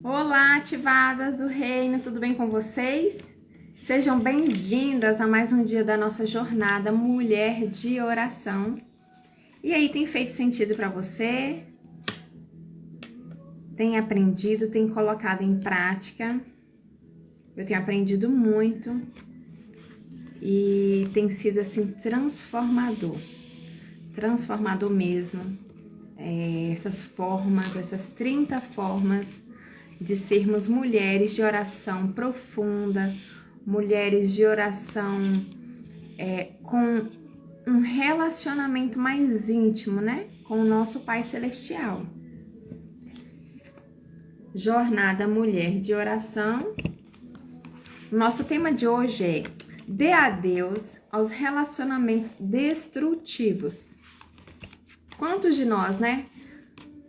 Olá, ativadas do reino, tudo bem com vocês? Sejam bem-vindas a mais um dia da nossa jornada Mulher de Oração. E aí, tem feito sentido para você? Tem aprendido, tem colocado em prática? Eu tenho aprendido muito e tem sido assim transformador mesmo. Essas formas, essas 30 formas de sermos mulheres de oração profunda, mulheres de oração com um relacionamento mais íntimo, né? Com o nosso Pai Celestial. Jornada Mulher de Oração. Nosso tema de hoje é: dê adeus aos relacionamentos destrutivos. Quantos de nós, né,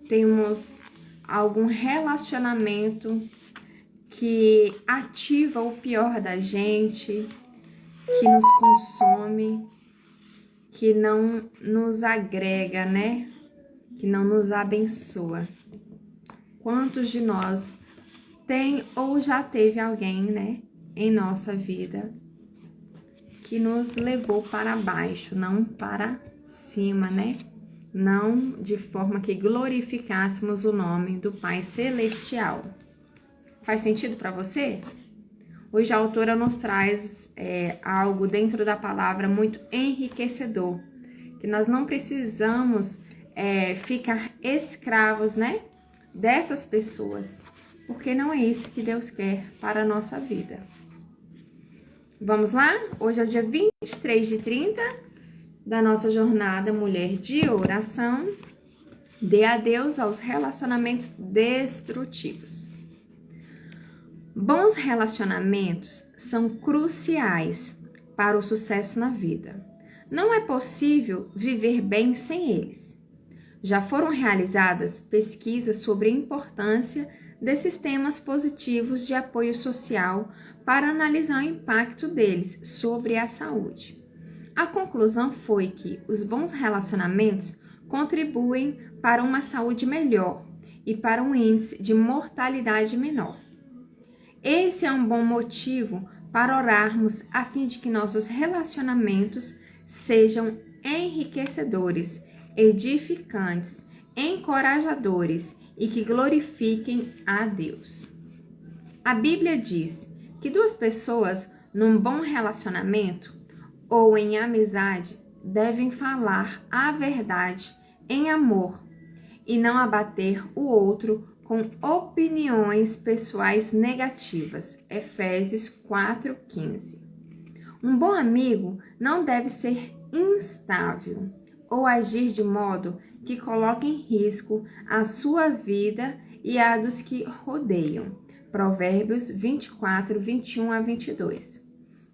temos algum relacionamento que ativa o pior da gente, que nos consome, que não nos agrega, né? Que não nos abençoa. Quantos de nós tem ou já teve alguém, né, em nossa vida que nos levou para baixo, não para cima, né? Não de forma que glorificássemos o nome do Pai Celestial. Faz sentido para você? Hoje a autora nos traz algo dentro da palavra muito enriquecedor, que nós não precisamos ficar escravos, né, dessas pessoas, porque não é isso que Deus quer para a nossa vida. Vamos lá? Hoje é o dia 23 de 30 da nossa jornada Mulher de Oração. Dê adeus aos relacionamentos destrutivos. Bons relacionamentos são cruciais para o sucesso na vida. Não é possível viver bem sem eles. Já foram realizadas pesquisas sobre a importância desses temas positivos de apoio social para analisar o impacto deles sobre a saúde. A conclusão foi que os bons relacionamentos contribuem para uma saúde melhor e para um índice de mortalidade menor. Esse é um bom motivo para orarmos a fim de que nossos relacionamentos sejam enriquecedores, edificantes, encorajadores e que glorifiquem a Deus. A Bíblia diz que duas pessoas num bom relacionamento ou em amizade devem falar a verdade em amor e não abater o outro com opiniões pessoais negativas. Efésios 4:15. Um bom amigo não deve ser instável ou agir de modo que coloque em risco a sua vida e a dos que rodeiam. Provérbios 24, 21 a 22.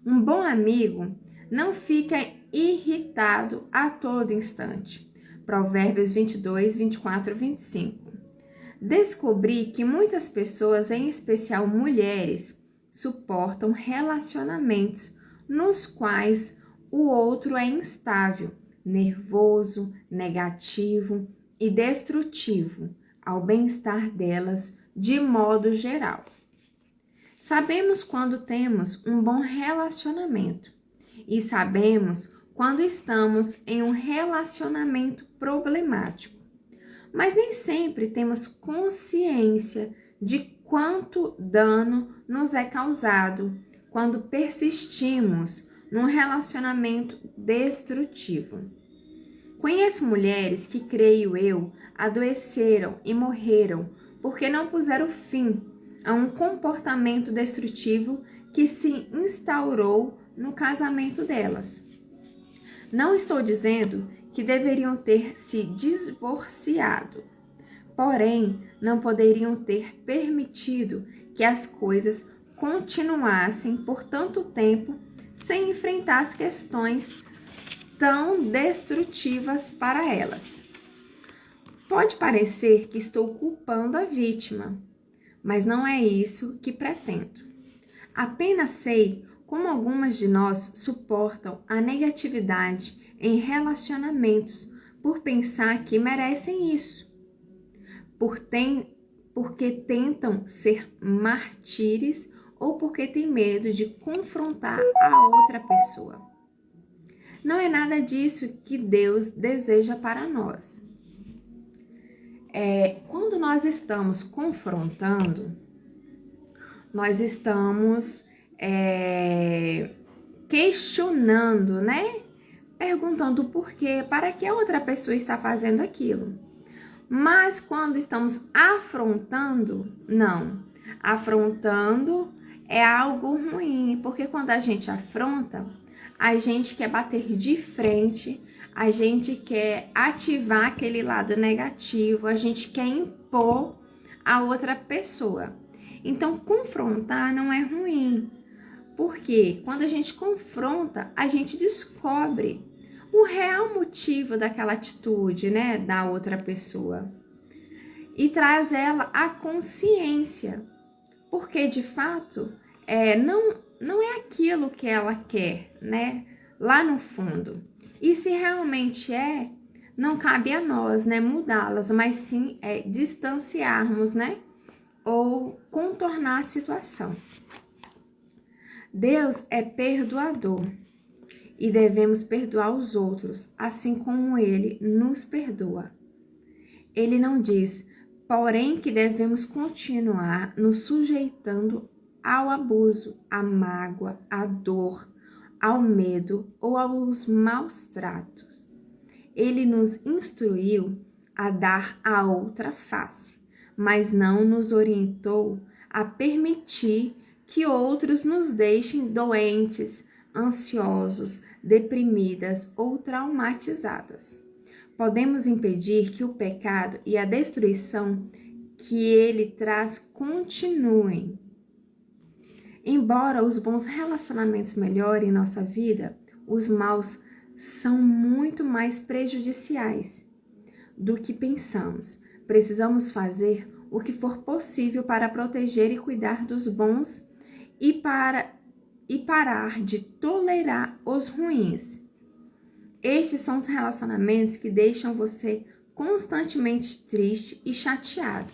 Um bom amigo não fica irritado a todo instante. Provérbios 22, 24 a 25. Descobri que muitas pessoas, em especial mulheres, suportam relacionamentos nos quais o outro é instável, nervoso, negativo e destrutivo ao bem-estar delas de modo geral. Sabemos quando temos um bom relacionamento e sabemos quando estamos em um relacionamento problemático, mas nem sempre temos consciência de quanto dano nos é causado quando persistimos num relacionamento destrutivo. Conheço mulheres que, creio eu, adoeceram e morreram porque não puseram fim a um comportamento destrutivo que se instaurou no casamento delas. Não estou dizendo que deveriam ter se divorciado, porém, não poderiam ter permitido que as coisas continuassem por tanto tempo sem enfrentar as questões tão destrutivas para elas. Pode parecer que estou culpando a vítima, mas não é isso que pretendo. Apenas sei como algumas de nós suportam a negatividade em relacionamentos por pensar que merecem isso, porque tentam ser mártires ou porque têm medo de confrontar a outra pessoa. Não é nada disso que Deus deseja para nós. Quando nós estamos confrontando, nós estamos questionando, né? Perguntando o porquê, para que a outra pessoa está fazendo aquilo. Mas quando estamos afrontando, não. Afrontando é algo ruim, porque quando a gente afronta, a gente quer bater de frente, a gente quer ativar aquele lado negativo, a gente quer impor a outra pessoa. Então, confrontar não é ruim, porque quando a gente confronta, a gente descobre o real motivo daquela atitude, né, da outra pessoa. E traz ela à consciência, porque de fato não é aquilo que ela quer, né, lá no fundo. E se realmente não cabe a nós, né, mudá-las, mas sim distanciarmos, né, ou contornar a situação. Deus é perdoador e devemos perdoar os outros, assim como Ele nos perdoa. Ele não diz, porém, que devemos continuar nos sujeitando ao abuso, à mágoa, à dor, ao medo ou aos maus tratos. Ele nos instruiu a dar a outra face, mas não nos orientou a permitir que outros nos deixem doentes, ansiosos, deprimidas ou traumatizadas. Podemos impedir que o pecado e a destruição que ele traz continuem. Embora os bons relacionamentos melhorem nossa vida, os maus são muito mais prejudiciais do que pensamos. Precisamos fazer o que for possível para proteger e cuidar dos bons e parar de tolerar os ruins. Estes são os relacionamentos que deixam você constantemente triste e chateado.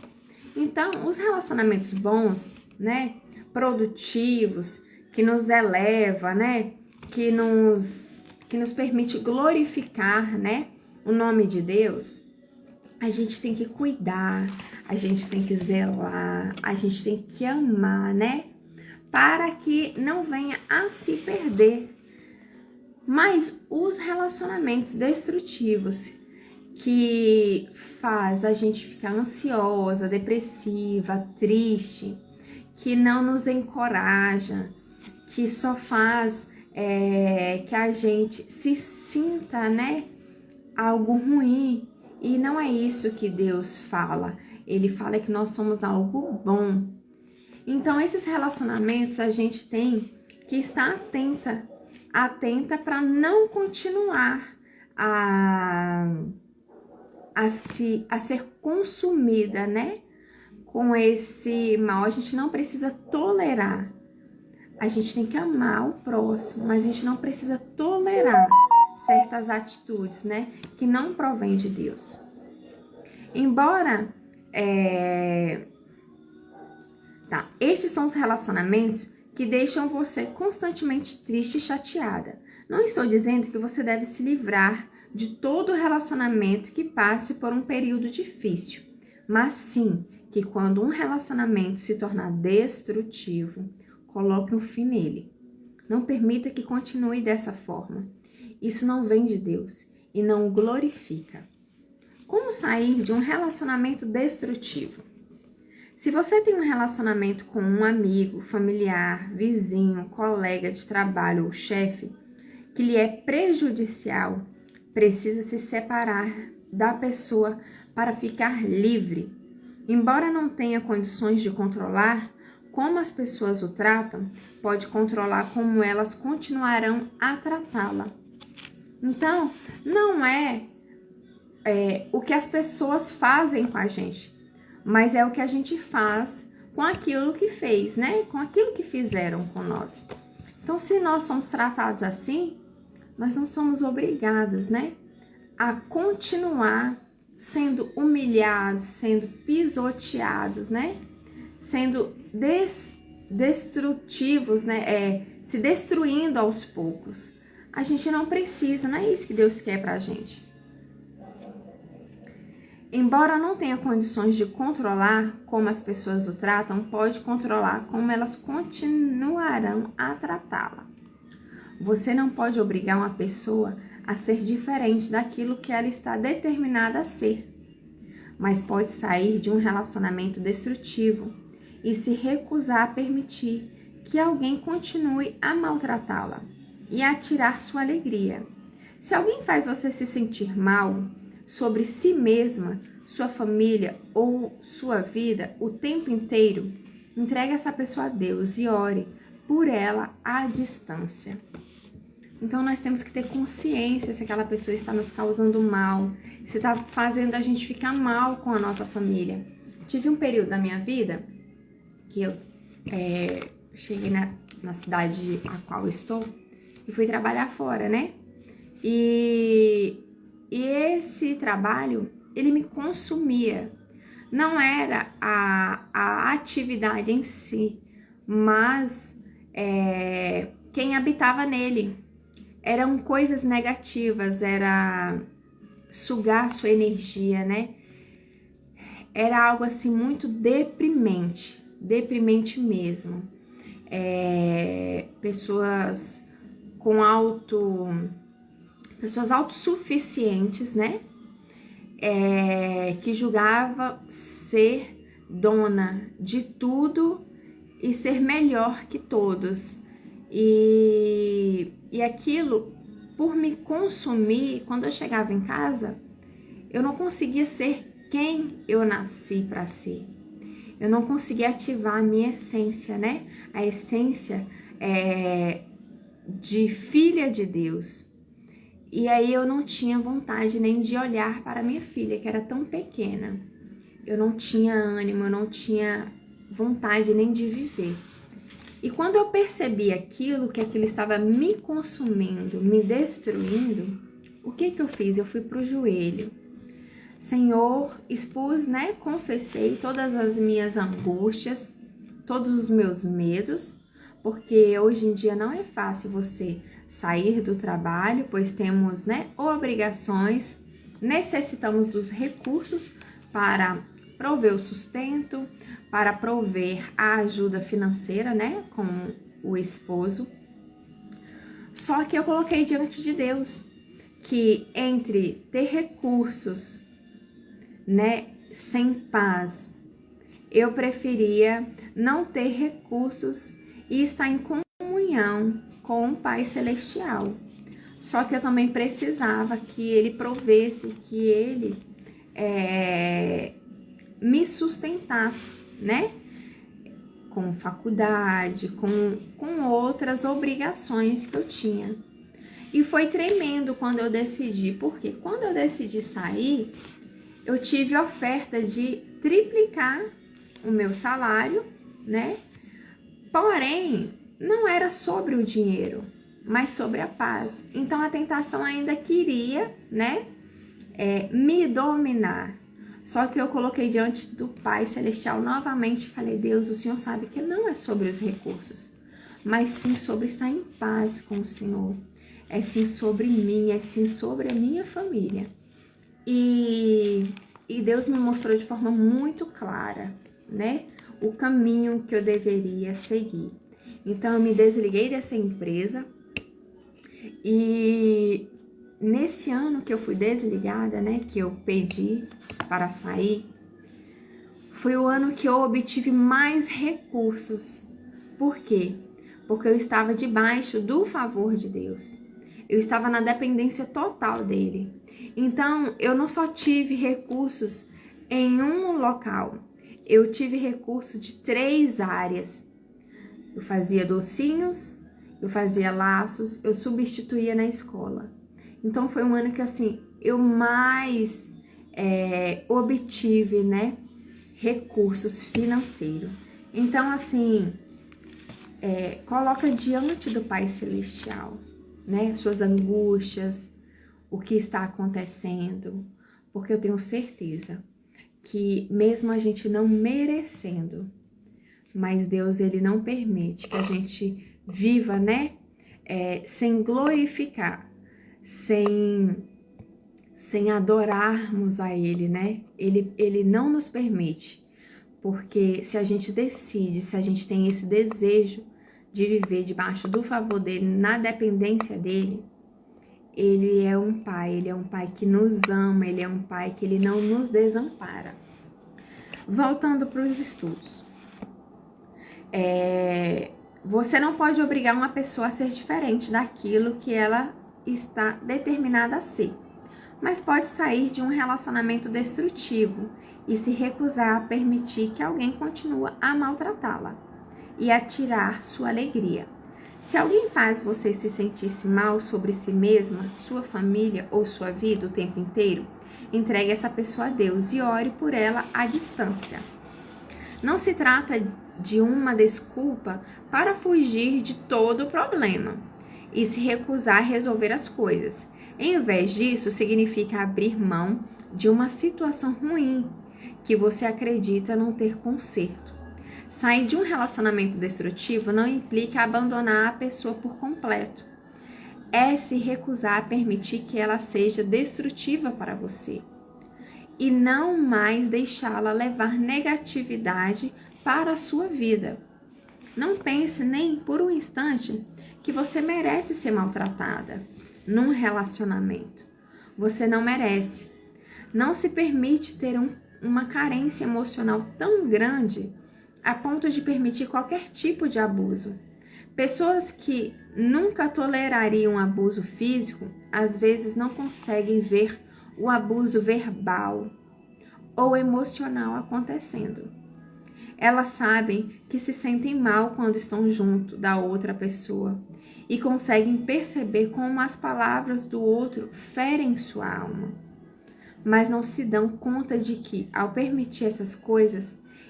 Então, os relacionamentos bons, né, produtivos, que nos eleva, né, que nos permite glorificar, né, o nome de Deus, a gente tem que cuidar, a gente tem que zelar, a gente tem que amar, né, para que não venha a se perder. Mas os relacionamentos destrutivos que faz a gente ficar ansiosa, depressiva, triste, que não nos encoraja, que só faz que a gente se sinta, né, algo ruim. E não é isso que Deus fala. Ele fala que nós somos algo bom. Então, esses relacionamentos a gente tem que estar atenta para não continuar a ser consumida, né, com esse mal. A gente não precisa tolerar. A gente tem que amar o próximo, mas a gente não precisa tolerar certas atitudes, né, que não provém de Deus. Embora estes são os relacionamentos que deixam você constantemente triste e chateada. Não estou dizendo que você deve se livrar de todo relacionamento que passe por um período difícil, mas sim que quando um relacionamento se tornar destrutivo, coloque um fim nele. Não permita que continue dessa forma. Isso não vem de Deus e não o glorifica. Como sair de um relacionamento destrutivo? Se você tem um relacionamento com um amigo, familiar, vizinho, colega de trabalho ou chefe que lhe é prejudicial, precisa se separar da pessoa para ficar livre. Embora não tenha condições de controlar como as pessoas o tratam, pode controlar como elas continuarão a tratá-la. Então, não é o que as pessoas fazem com a gente, mas é o que a gente faz com aquilo que fez, né? Com aquilo que fizeram com nós. Então, se nós somos tratados assim, nós não somos obrigados, né, a continuar sendo humilhados, sendo pisoteados, né? Sendo destrutivos, né? Se destruindo aos poucos. A gente não precisa, não é isso que Deus quer pra gente. Embora não tenha condições de controlar como as pessoas o tratam, pode controlar como elas continuarão a tratá-la. Você não pode obrigar uma pessoa a ser diferente daquilo que ela está determinada a ser, mas pode sair de um relacionamento destrutivo e se recusar a permitir que alguém continue a maltratá-la e a tirar sua alegria. Se alguém faz você se sentir mal sobre si mesma, sua família ou sua vida o tempo inteiro, entregue essa pessoa a Deus e ore por ela à distância. Então nós temos que ter consciência se aquela pessoa está nos causando mal, se está fazendo a gente ficar mal com a nossa família. Tive um período da minha vida que eu cheguei na cidade a qual estou e fui trabalhar fora, né? E esse trabalho, ele me consumia. Não era a atividade em si, mas quem habitava nele. Eram coisas negativas, era sugar sua energia, né? Era algo assim muito deprimente mesmo. Pessoas autossuficientes, né? Que julgava ser dona de tudo e ser melhor que todos. E aquilo, por me consumir, quando eu chegava em casa, eu não conseguia ser quem eu nasci para ser. Eu não conseguia ativar a minha essência, né? A essência de filha de Deus. E aí eu não tinha vontade nem de olhar para minha filha, que era tão pequena. Eu não tinha ânimo, eu não tinha vontade nem de viver. E quando eu percebi que aquilo estava me consumindo, me destruindo, o que eu fiz? Eu fui pro joelho. Senhor, expus, né? Confessei todas as minhas angústias, todos os meus medos, porque hoje em dia não é fácil você sair do trabalho, pois temos, né, obrigações, necessitamos dos recursos para prover o sustento, para prover a ajuda financeira, né, com o esposo. Só que eu coloquei diante de Deus que entre ter recursos, né, sem paz, eu preferia não ter recursos e estar em comunhão com o Pai Celestial. Só que eu também precisava que Ele provesse, que Ele me sustentasse, né? Com faculdade, com outras obrigações que eu tinha. E foi tremendo quando eu decidi, porque quando eu decidi sair, eu tive oferta de triplicar o meu salário, né? Porém, não era sobre o dinheiro, mas sobre a paz. Então a tentação ainda queria, né, me dominar. Só que eu coloquei diante do Pai Celestial novamente e falei: Deus, o Senhor sabe que não é sobre os recursos, mas sim sobre estar em paz com o Senhor. É sim sobre mim, é sim sobre a minha família. E Deus me mostrou de forma muito clara, né, o caminho que eu deveria seguir. Então eu me desliguei dessa empresa e nesse ano que eu fui desligada, né, que eu pedi para sair, foi o ano que eu obtive mais recursos. Por quê? Porque eu estava debaixo do favor de Deus. Eu estava na dependência total dele. Então, eu não só tive recursos em um local, eu tive recurso de 3 áreas. Eu fazia docinhos, eu fazia laços, eu substituía na escola. Então, foi um ano que, assim, eu mais obtive, né, recursos financeiros. Então, assim, coloca diante do Pai Celestial, né, suas angústias, o que está acontecendo. porque eu tenho certeza que mesmo a gente não merecendo, mas Deus, ele não permite que a gente viva, né, sem glorificar, sem adorarmos a Ele, né? Ele não nos permite, porque se a gente decide, se a gente tem esse desejo de viver debaixo do favor dele, na dependência dele, ele é um pai que nos ama, ele é um pai que ele não nos desampara. Voltando para os estudos. Você não pode obrigar uma pessoa a ser diferente daquilo que ela está determinada a ser, mas pode sair de um relacionamento destrutivo e se recusar a permitir que alguém continue a maltratá-la e a tirar sua alegria. Se alguém faz você se sentir mal sobre si mesma, sua família ou sua vida o tempo inteiro, entregue essa pessoa a Deus e ore por ela à distância. Não se trata de uma desculpa para fugir de todo o problema e se recusar a resolver as coisas. Em vez disso, significa abrir mão de uma situação ruim que você acredita não ter conserto. Sair de um relacionamento destrutivo não implica abandonar a pessoa por completo. É se recusar a permitir que ela seja destrutiva para você e não mais deixá-la levar negatividade para a sua vida. Não pense nem por um instante que você merece ser maltratada num relacionamento. Você não merece. Não se permite ter uma carência emocional tão grande a ponto de permitir qualquer tipo de abuso. Pessoas que nunca tolerariam abuso físico, às vezes não conseguem ver o abuso verbal ou emocional acontecendo. Elas sabem que se sentem mal quando estão junto da outra pessoa e conseguem perceber como as palavras do outro ferem sua alma. Mas não se dão conta de que, ao permitir essas coisas,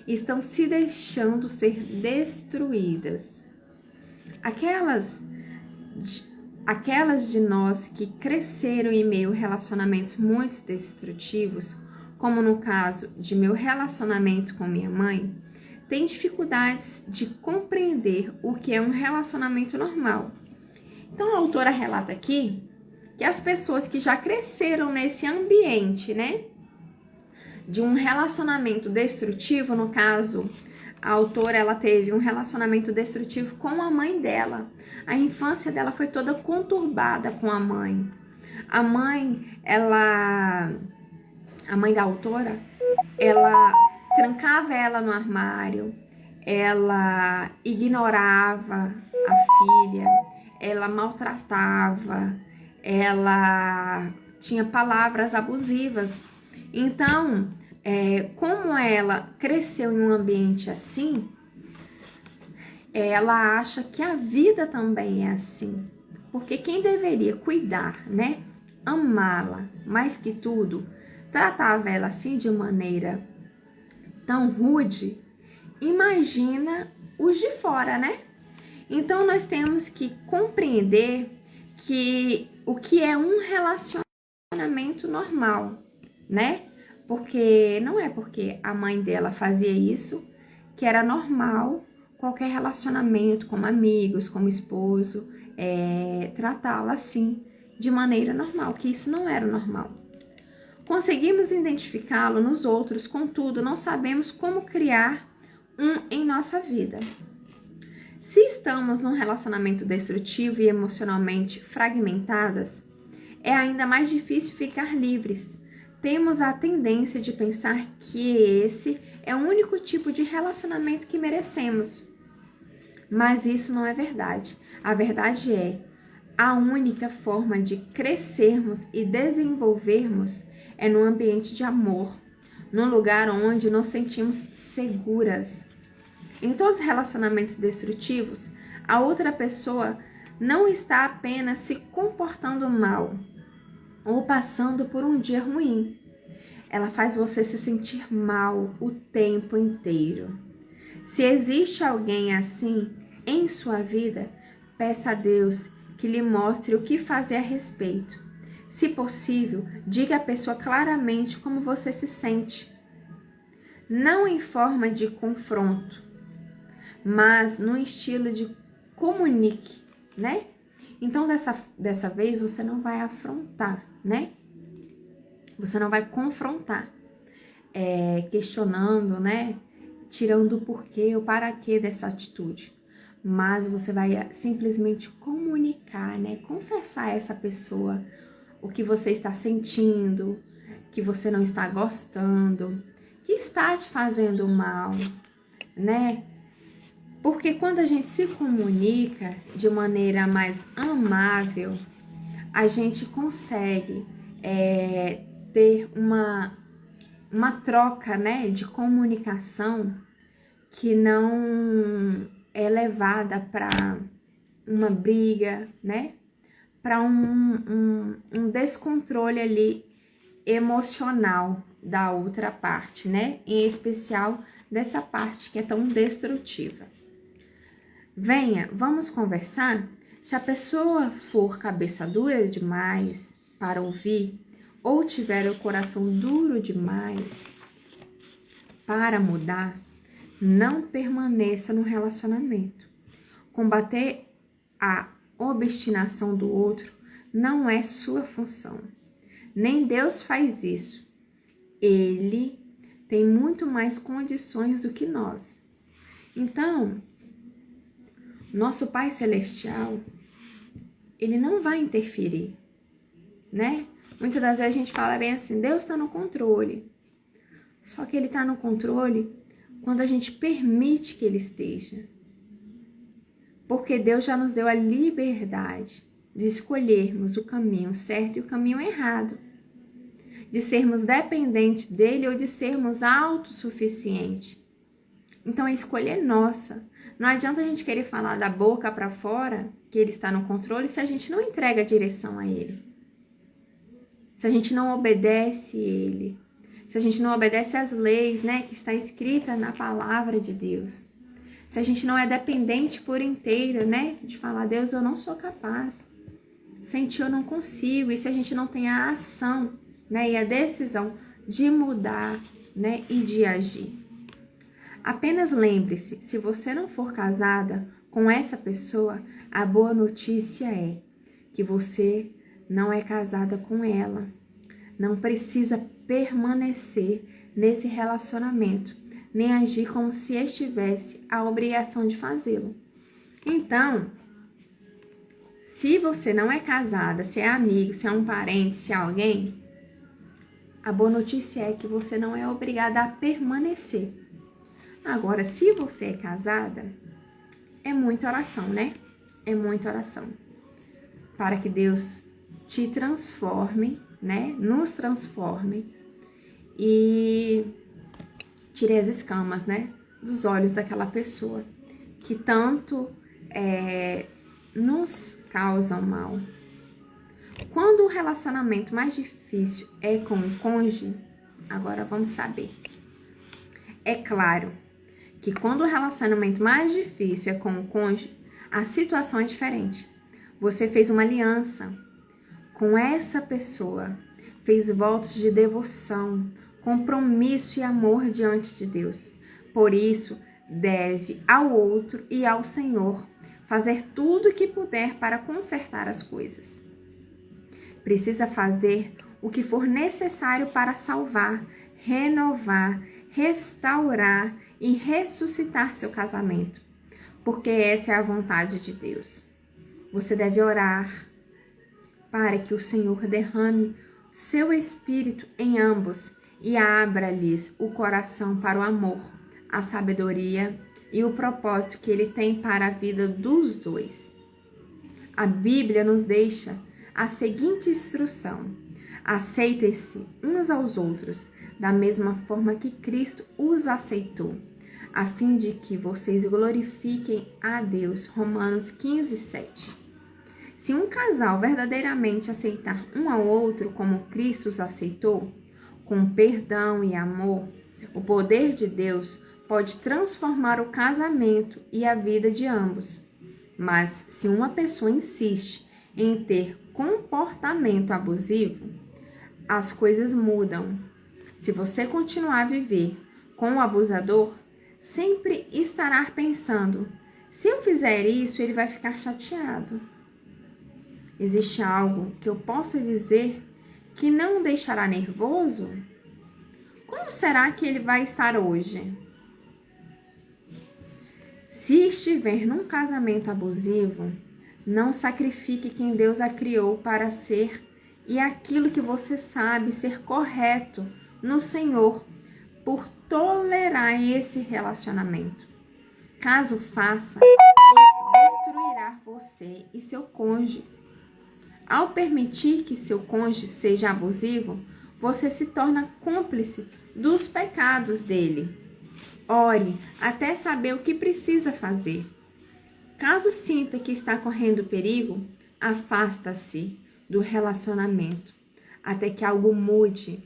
estão se deixando ser destruídas. Aquelas de nós que cresceram em meio a relacionamentos muito destrutivos, como no caso de meu relacionamento com minha mãe, têm dificuldades de compreender o que é um relacionamento normal. Então a autora relata aqui que as pessoas que já cresceram nesse ambiente, né, de um relacionamento destrutivo, no caso, a autora, ela teve um relacionamento destrutivo com a mãe dela. A infância dela foi toda conturbada com a mãe. A mãe da autora, ela trancava ela no armário, ela ignorava a filha, ela maltratava, ela tinha palavras abusivas. Então, como ela cresceu em um ambiente assim, ela acha que a vida também é assim. Porque quem deveria cuidar, né, amá-la, mais que tudo, tratava ela assim de maneira tão rude, imagina os de fora, né? Então, nós temos que compreender que o que é um relacionamento normal, né? Porque não é porque a mãe dela fazia isso que era normal qualquer relacionamento como amigos, como esposo, tratá-la assim de maneira normal, que isso não era o normal. Conseguimos identificá-lo nos outros, contudo, não sabemos como criar um em nossa vida. Se estamos num relacionamento destrutivo e emocionalmente fragmentadas, é ainda mais difícil ficar livres. Temos a tendência de pensar que esse é o único tipo de relacionamento que merecemos. Mas isso não é verdade. A verdade é, a única forma de crescermos e desenvolvermos é num ambiente de amor, num lugar onde nos sentimos seguras. Em todos os relacionamentos destrutivos, a outra pessoa não está apenas se comportando mal ou passando por um dia ruim. Ela faz você se sentir mal o tempo inteiro. Se existe alguém assim em sua vida, peça a Deus que lhe mostre o que fazer a respeito. Se possível, diga à pessoa claramente como você se sente. Não em forma de confronto, mas no estilo de comunique, né? Então, dessa vez, você não vai afrontar, né? Você não vai confrontar, questionando, né? Tirando o porquê ou para quê dessa atitude. Mas você vai simplesmente comunicar, né? Confessar a essa pessoa o que você está sentindo, que você não está gostando, que está te fazendo mal, né? Porque quando a gente se comunica de maneira mais amável, a gente consegue ter uma troca, né, de comunicação que não é levada para uma briga, né, para um descontrole ali emocional da outra parte, né, em especial dessa parte que é tão destrutiva. Venha, vamos conversar? Se a pessoa for cabeça dura demais para ouvir, ou tiver o coração duro demais para mudar, não permaneça no relacionamento. Combater a obstinação do outro não é sua função. Nem Deus faz isso. Ele tem muito mais condições do que nós. Então, nosso Pai Celestial, ele não vai interferir, né? Muitas das vezes a gente fala bem assim, Deus está no controle. Só que ele está no controle quando a gente permite que ele esteja. Porque Deus já nos deu a liberdade de escolhermos o caminho certo e o caminho errado. De sermos dependentes dele ou de sermos autossuficientes. Então a escolha é nossa. Não adianta a gente querer falar da boca para fora que ele está no controle se a gente não entrega a direção a ele. Se a gente não obedece ele, se a gente não obedece às leis, né, que está escrita na palavra de Deus, se a gente não é dependente por inteiro, né, de falar, Deus, eu não sou capaz, sem ti eu não consigo, e se a gente não tem a ação, né, e a decisão de mudar, né, e de agir. Apenas lembre-se, se você não for casada com essa pessoa, a boa notícia é que você não é casada com ela. Não precisa permanecer nesse relacionamento, nem agir como se estivesse a obrigação de fazê-lo. Então, se você não é casada, se é amigo, se é um parente, se é alguém, a boa notícia é que você não é obrigada a permanecer. Agora, se você é casada, é muita oração, né? É muita oração. Para que Deus te transforme, né? Nos transforme e tire as escamas, né? Dos olhos daquela pessoa que tanto nos causam mal. Quando o relacionamento mais difícil é com o cônjuge, agora vamos saber. É claro que quando o relacionamento mais difícil é com o cônjuge, a situação é diferente. Você fez uma aliança com essa pessoa, fez votos de devoção, compromisso e amor diante de Deus. Por isso, deve ao outro e ao Senhor fazer tudo o que puder para consertar as coisas. Precisa fazer o que for necessário para salvar, renovar, restaurar e ressuscitar seu casamento, porque essa é a vontade de Deus. Você deve orar para que o Senhor derrame seu espírito em ambos e abra-lhes o coração para o amor, a sabedoria e o propósito que ele tem para a vida dos dois. A Bíblia nos deixa a seguinte instrução: aceitem-se uns aos outros da mesma forma que Cristo os aceitou, a fim de que vocês glorifiquem a Deus. Romanos 15:7. Se um casal verdadeiramente aceitar um ao outro como Cristo os aceitou, com perdão e amor, o poder de Deus pode transformar o casamento e a vida de ambos. Mas se uma pessoa insiste em ter comportamento abusivo, as coisas mudam. Se você continuar a viver com o abusador, sempre estará pensando: se eu fizer isso, ele vai ficar chateado. Existe algo que eu possa dizer que não o deixará nervoso? Como será que ele vai estar hoje? Se estiver num casamento abusivo, não sacrifique quem Deus a criou para ser e aquilo que você sabe ser correto no Senhor por tolerar esse relacionamento. Caso faça, isso destruirá você e seu cônjuge. Ao permitir que seu cônjuge seja abusivo, você se torna cúmplice dos pecados dele. Ore até saber o que precisa fazer. Caso sinta que está correndo perigo, afasta-se do relacionamento até que algo mude.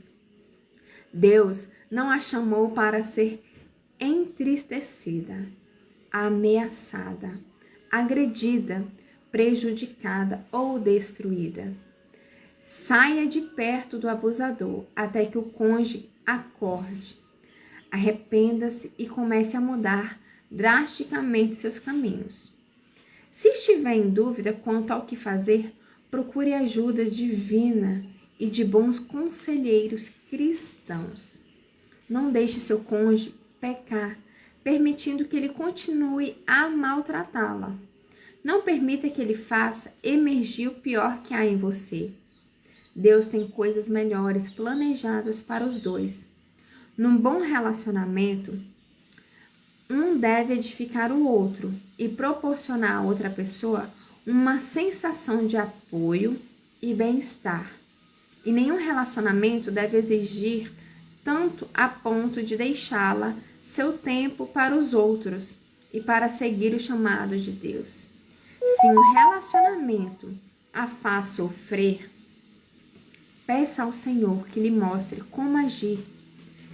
Deus não a chamou para ser entristecida, ameaçada, agredida, prejudicada ou destruída. Saia de perto do abusador até que o cônjuge acorde. Arrependa-se e comece a mudar drasticamente seus caminhos. Se estiver em dúvida quanto ao que fazer, procure ajuda divina e de bons conselheiros cristãos. Não deixe seu cônjuge pecar, permitindo que ele continue a maltratá-la. Não permita que ele faça emergir o pior que há em você. Deus tem coisas melhores planejadas para os dois. Num bom relacionamento, um deve edificar o outro e proporcionar a outra pessoa uma sensação de apoio e bem-estar. E nenhum relacionamento deve exigir tanto a ponto de deixá-la seu tempo para os outros e para seguir o chamado de Deus. Se um relacionamento a faz sofrer, peça ao Senhor que lhe mostre como agir.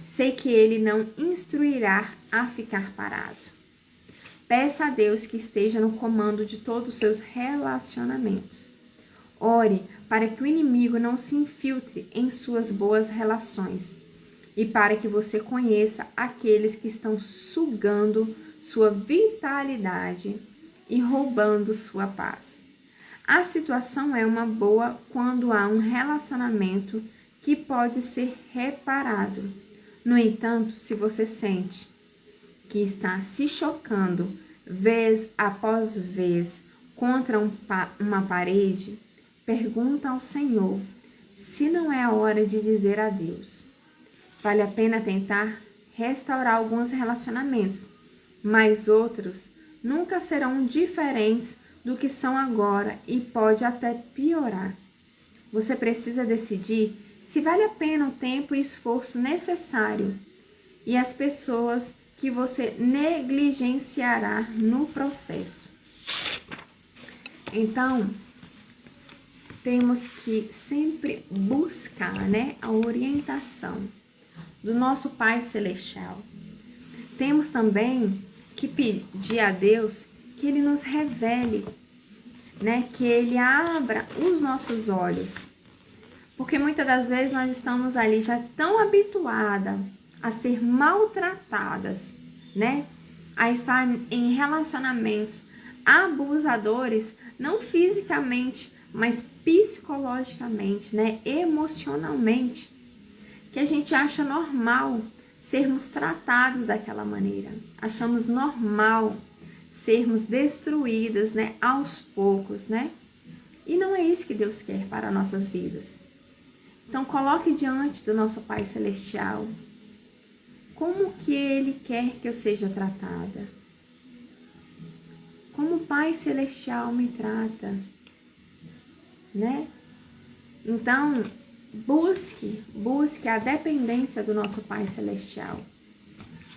Sei que Ele não instruirá a ficar parado. Peça a Deus que esteja no comando de todos os seus relacionamentos. Ore para que o inimigo não se infiltre em suas boas relações e para que você conheça aqueles que estão sugando sua vitalidade e roubando sua paz. A situação é uma boa quando há um relacionamento que pode ser reparado. No entanto, se você sente que está se chocando vez após vez contra uma parede, pergunta ao Senhor se não é a hora de dizer adeus. Vale a pena tentar restaurar alguns relacionamentos, mas outros nunca serão diferentes do que são agora e pode até piorar. Você precisa decidir se vale a pena o tempo e esforço necessário e as pessoas que você negligenciará no processo. Então, temos que sempre buscar, a orientação do nosso Pai Celestial. Temos também que pedir a Deus que Ele nos revele, que Ele abra os nossos olhos. Porque muitas das vezes nós estamos ali já tão habituadas a ser maltratadas, a estar em relacionamentos abusadores, não fisicamente, mas psicologicamente, emocionalmente, que a gente acha normal sermos tratados daquela maneira. Achamos normal sermos destruídas, aos poucos, E não é isso que Deus quer para nossas vidas. Então, coloque diante do nosso Pai Celestial como que Ele quer que eu seja tratada. Como o Pai Celestial me trata, Então, busque a dependência do nosso Pai Celestial.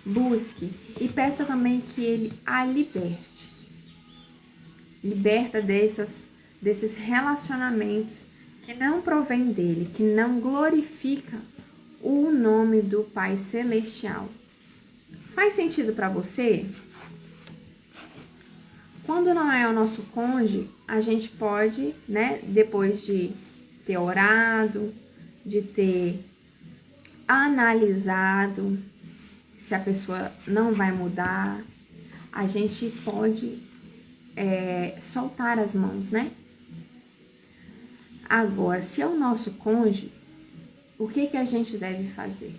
Busque e peça também que Ele a liberte. Liberta desses relacionamentos que não provém dele, que não glorifica o nome do Pai Celestial. Faz sentido para você? Quando não é o nosso cônjuge, a gente pode, né, depois de ter orado, de ter analisado se a pessoa não vai mudar, a gente pode soltar as mãos, né? Agora, se é o nosso cônjuge, o que a gente deve fazer?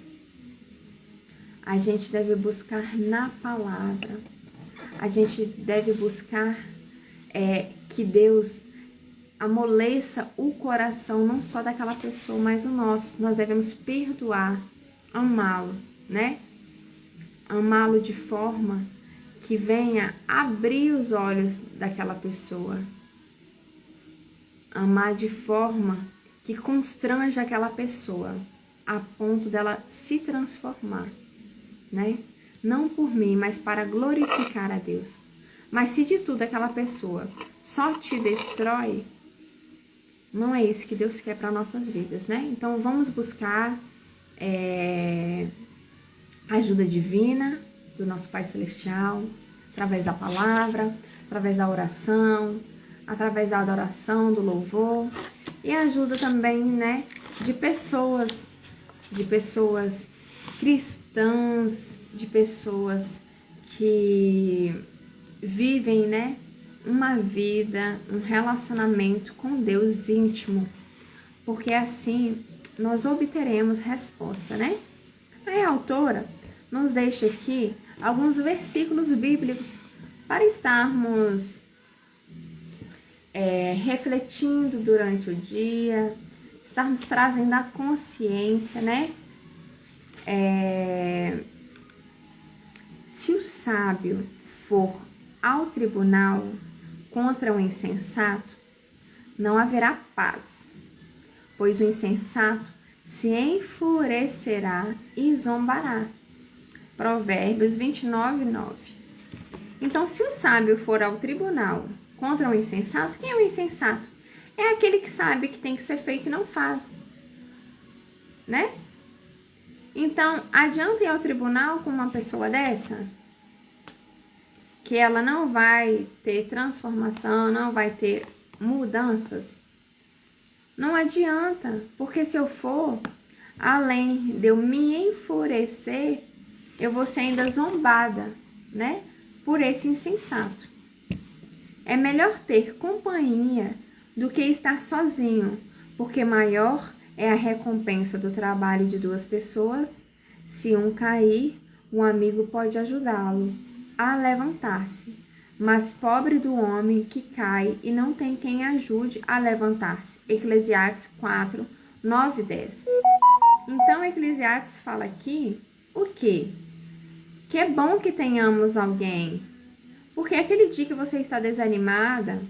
A gente deve buscar na palavra, a gente deve buscar que Deus amoleça o coração, não só daquela pessoa, mas o nosso. Nós devemos perdoar, amá-lo, né? Amá-lo de forma que venha abrir os olhos daquela pessoa. Amar de forma que constranja aquela pessoa, a ponto dela se transformar, né? Não por mim, mas para glorificar a Deus. Mas se de tudo aquela pessoa só te destrói, não é isso que Deus quer para nossas vidas, né? Então vamos buscar ajuda divina do nosso Pai Celestial, através da palavra, através da oração, através da adoração, do louvor, e ajuda também, né, de pessoas cristãs, de pessoas que vivem, né, uma vida, um relacionamento com Deus íntimo, porque assim nós obteremos resposta, né? Aí a autora nos deixa aqui alguns versículos bíblicos para estarmos refletindo durante o dia, estarmos trazendo a consciência, né? Se o sábio for ao tribunal contra o insensato, não haverá paz, pois o insensato se enfurecerá e zombará. Provérbios 29:9. Então, se o sábio for ao tribunal contra o insensato, quem é o insensato? É aquele que sabe que tem que ser feito e não faz, né? Então, adianta ir ao tribunal com uma pessoa dessa? Que ela não vai ter transformação, não vai ter mudanças? Não adianta, porque se eu for, além de eu me enfurecer, eu vou ser ainda zombada, né? Por esse insensato. É melhor ter companhia do que estar sozinho, porque maior é a recompensa do trabalho de duas pessoas. Se um cair, um amigo pode ajudá-lo a levantar-se. Mas pobre do homem que cai e não tem quem ajude a levantar-se. Eclesiastes 4, 9 e 10. Então, Eclesiastes fala aqui o quê? Que é bom que tenhamos alguém. Porque aquele dia que você está desanimada,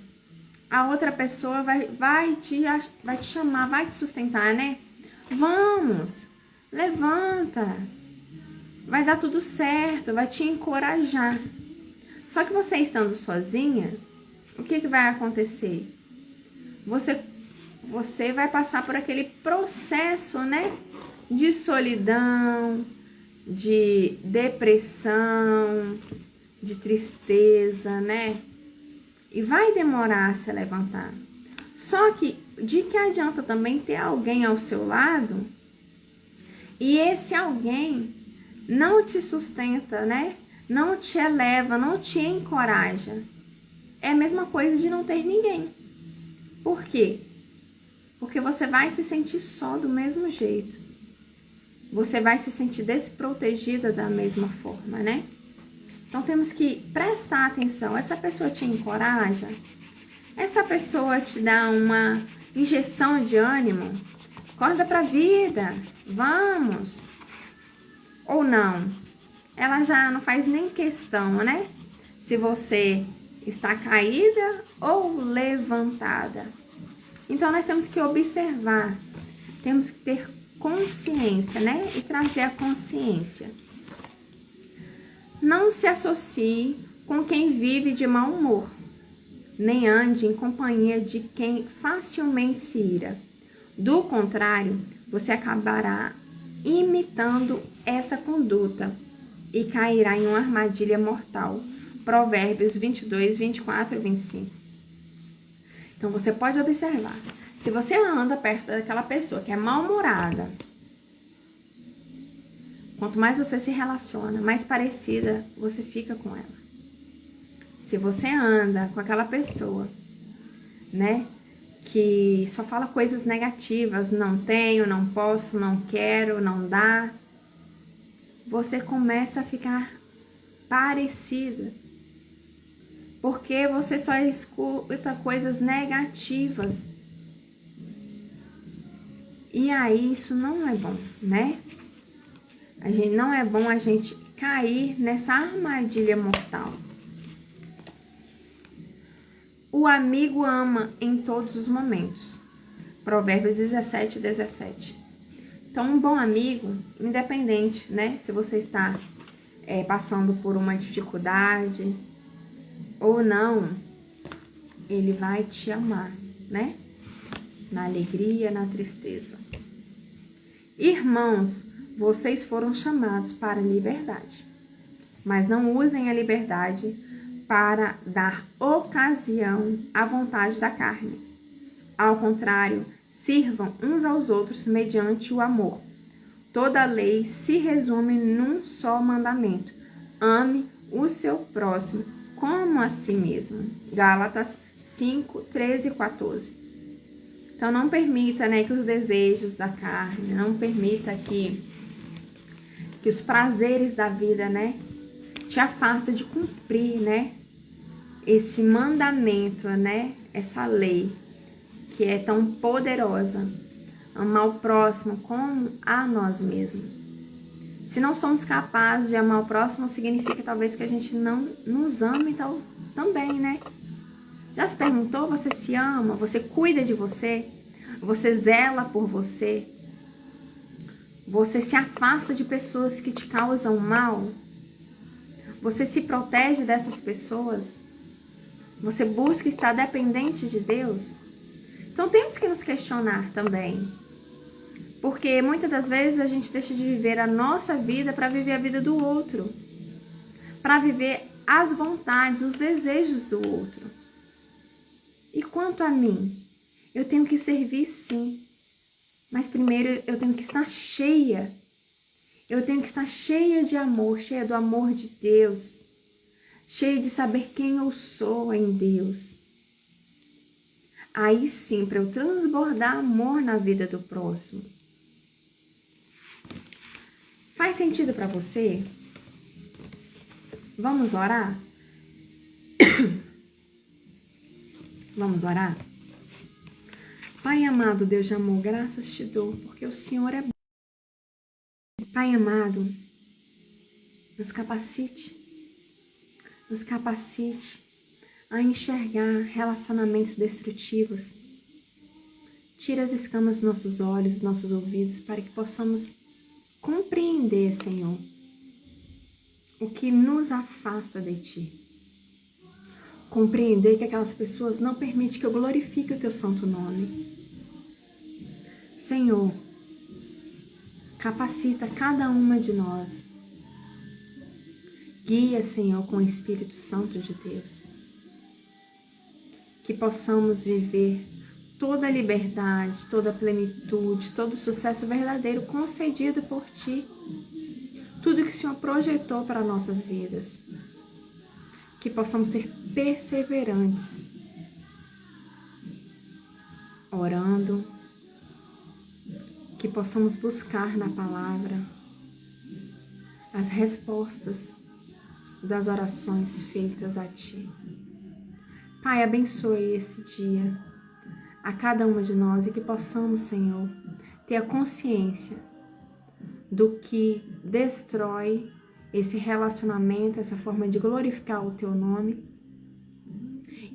a outra pessoa vai te chamar, vai te sustentar, né? Vamos, levanta, vai dar tudo certo, vai te encorajar. Só que você estando sozinha, o que vai acontecer? Você vai passar por aquele processo, né? De solidão, de depressão, de tristeza, né? E vai demorar a se levantar. Só que de que adianta também ter alguém ao seu lado e esse alguém não te sustenta, né? Não te eleva, não te encoraja. É a mesma coisa de não ter ninguém. Por quê? Porque você vai se sentir só do mesmo jeito. Você vai se sentir desprotegida da mesma forma, né? Então temos que prestar atenção. Essa pessoa te encoraja? Essa pessoa te dá uma injeção de ânimo? Acorda pra vida, vamos! Ou não? Ela já não faz nem questão, né? Se você está caída ou levantada. Então nós temos que observar, temos que ter consciência, né? E trazer a consciência. Não se associe com quem vive de mau humor, nem ande em companhia de quem facilmente se ira. Do contrário, você acabará imitando essa conduta e cairá em uma armadilha mortal, Provérbios 22, 24 e 25. Então, você pode observar. Se você anda perto daquela pessoa que é mal-humorada, quanto mais você se relaciona, mais parecida você fica com ela. Se você anda com aquela pessoa, né, que só fala coisas negativas, não tenho, não posso, não quero, não dá, você começa a ficar parecida. Porque você só escuta coisas negativas. E aí isso não é bom, né? Não é bom a gente cair nessa armadilha mortal. O amigo ama em todos os momentos. Provérbios 17, 17. Então, um bom amigo, independente, né? Se você está passando por uma dificuldade ou não, ele vai te amar, né? Na alegria, na tristeza. Irmãos, vocês foram chamados para a liberdade, mas não usem a liberdade para dar ocasião à vontade da carne. Ao contrário, sirvam uns aos outros mediante o amor. Toda a lei se resume num só mandamento: ame o seu próximo como a si mesmo. Gálatas 5, 13 e 14. Então, não permita, né, que os desejos da carne, não permita que os prazeres da vida, né, te afasta de cumprir, né, esse mandamento, né, essa lei que é tão poderosa, amar o próximo como a nós mesmos. Se não somos capazes de amar o próximo, significa talvez que a gente não nos ame também, né? Já se perguntou? Você se ama? Você cuida de você? Você zela por você? Você se afasta de pessoas que te causam mal? Você se protege dessas pessoas? Você busca estar dependente de Deus? Então temos que nos questionar também. Porque muitas das vezes a gente deixa de viver a nossa vida para viver a vida do outro. Para viver as vontades, os desejos do outro. E quanto a mim? Eu tenho que servir sim. Mas primeiro eu tenho que estar cheia. Eu tenho que estar cheia de amor, cheia do amor de Deus. Cheia de saber quem eu sou em Deus. Aí sim, para eu transbordar amor na vida do próximo. Faz sentido para você? Vamos orar? Vamos orar? Pai amado, Deus de amor, graças te dou, porque o Senhor é bom. Pai amado, nos capacite a enxergar relacionamentos destrutivos. Tira as escamas dos nossos olhos, dos nossos ouvidos, para que possamos compreender, Senhor, o que nos afasta de Ti. Compreender que aquelas pessoas não permitem que eu glorifique o Teu santo nome. Senhor, capacita cada uma de nós. Guia, Senhor, com o Espírito Santo de Deus. Que possamos viver toda a liberdade, toda a plenitude, todo o sucesso verdadeiro concedido por Ti. Tudo que o Senhor projetou para nossas vidas. Que possamos ser perseverantes, orando, que possamos buscar na palavra as respostas das orações feitas a Ti. Pai, abençoe esse dia a cada uma de nós e que possamos, Senhor, ter a consciência do que destrói esse relacionamento, essa forma de glorificar o Teu nome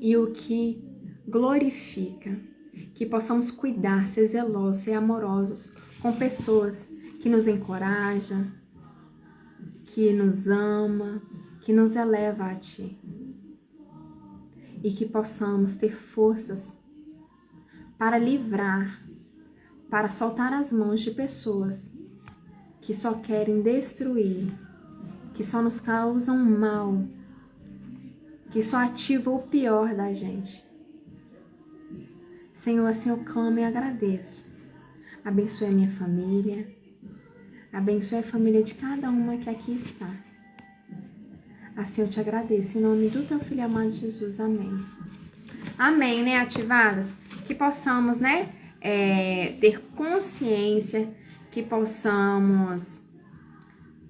e o que glorifica, que possamos cuidar, ser zelosos, ser amorosos com pessoas que nos encorajam, que nos ama, que nos eleva a Ti e que possamos ter forças para livrar, para soltar as mãos de pessoas que só querem destruir, que só nos causam mal, que só ativa o pior da gente. Senhor, assim eu clamo e agradeço. Abençoe a minha família. Abençoe a família de cada uma que aqui está. Assim eu te agradeço. Em nome do teu filho amado Jesus. Amém. Amém, né, ativadas? Que possamos, né, ter consciência, que possamos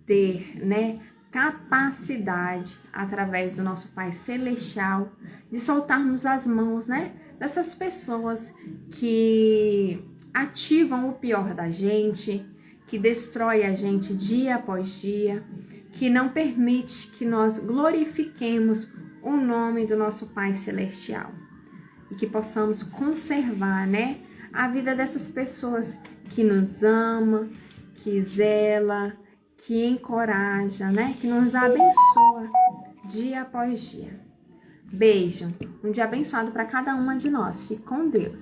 ter, né, capacidade, através do nosso Pai Celestial, de soltarmos as mãos, né, dessas pessoas que ativam o pior da gente, que destrói a gente dia após dia, que não permite que nós glorifiquemos o nome do nosso Pai Celestial. E que possamos conservar, né, a vida dessas pessoas que nos ama, que zela, que encoraja, né, que nos abençoa dia após dia. Beijo, um dia abençoado para cada uma de nós. Fique com Deus.